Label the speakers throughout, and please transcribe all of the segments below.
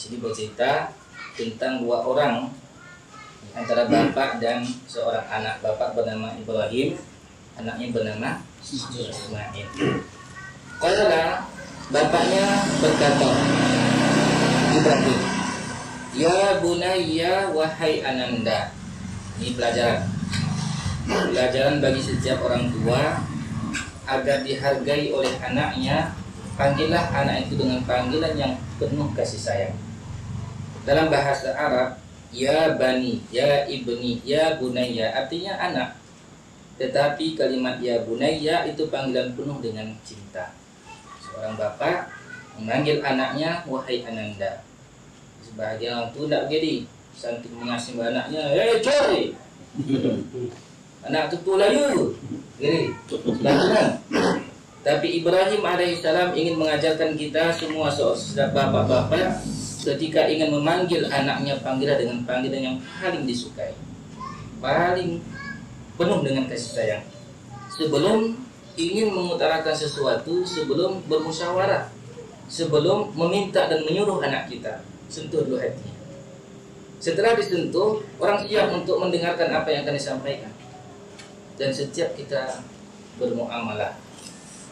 Speaker 1: sini bercerita tentang dua orang antara bapak dan seorang anak. Bapak bernama Ibrahim, anaknya bernama Ismail. Qala, bapaknya berkata, Ibrahim, ya bunayya, wahai ananda. Ini pelajaran bagi setiap orang tua agar dihargai oleh anaknya. Panggillah anak itu dengan panggilan yang penuh kasih sayang. Dalam bahasa Arab, ya bani, ya ibni, ya bunayya artinya anak. Tetapi kalimat ya bunayya itu panggilan penuh dengan cinta. Seorang bapak memanggil anaknya wahai ananda. Sebagian orang tua tidak begini, saking mengasihi anaknya, cari anak itu layu, gini, lakukan. Tapi Ibrahim alaihissalam ingin mengajarkan kita semua bapak-bapak ketika ingin memanggil anaknya panggilan dengan panggilan yang paling disukai, paling penuh dengan kasih sayang. Sebelum ingin mengutarakan sesuatu, sebelum bermusyawarah, sebelum meminta dan menyuruh anak kita, sentuh dulu hatinya. Setelah disentuh, orang siap untuk mendengarkan apa yang akan disampaikan. Dan setiap kita bermuamalah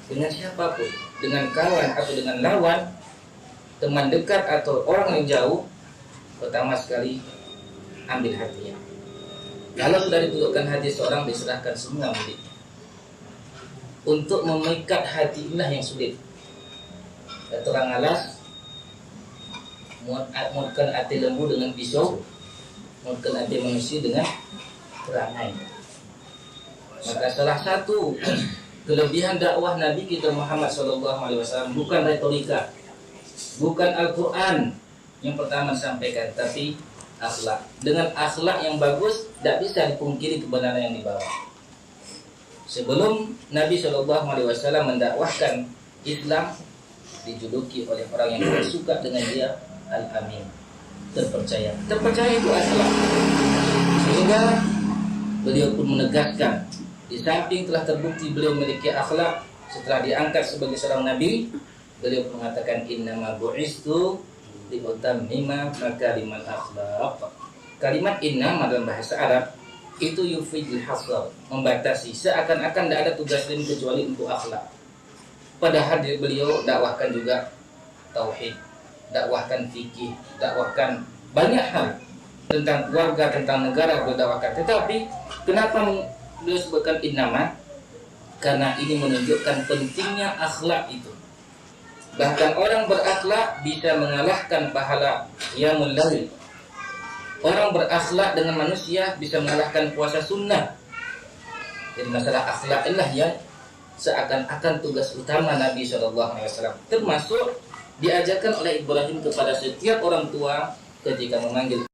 Speaker 1: dengan siapapun, dengan kawan atau dengan lawan, teman dekat atau orang yang jauh, pertama sekali ambil hatinya. Kalau sudah ditundukkan hati seorang, diserahkan semua miliknya. Untuk memikat hati inilah yang sulit. Kata orang alas, muatkan hati lembu dengan pisau, muatkan hati manusia dengan perangai. Maka salah satu kelebihan dakwah Nabi kita Muhammad SAW bukan retorika, bukan Al-Quran yang pertama sampaikan, tapi akhlak. Dengan akhlak yang bagus, tidak bisa dipungkiri kebenaran yang dibawa. Sebelum Nabi SAW mendakwahkan Islam, dijuluki oleh orang yang suka dengan dia Al-Amin, terpercaya. Terpercaya itu akhlak. Sehingga beliau pun menegaskan, di samping telah terbukti beliau memiliki akhlak, setelah diangkat sebagai seorang nabi, beliau mengatakan innama bu'istu liutammima makarimal akhlaq. Kalimat innama dalam bahasa Arab itu yufidul hasr, membatasi, seakan-akan tidak ada tugas lain kecuali untuk akhlak. Padahal beliau dakwahkan juga tauhid, dakwahkan fikih, dakwahkan banyak hal tentang keluarga, tentang negara beliau dakwahkan. Tetapi kenapa beliau sebutkan innama? Karena ini menunjukkan pentingnya akhlak itu. Bahkan orang berakhlak bisa mengalahkan pahala qiyamul lail. Orang berakhlak dengan manusia bisa mengalahkan puasa sunnah. Jadi masalah akhlak inilah yang seakan-akan tugas utama Nabi SAW. Termasuk diajarkan oleh Ibrahim kepada setiap orang tua ketika memanggil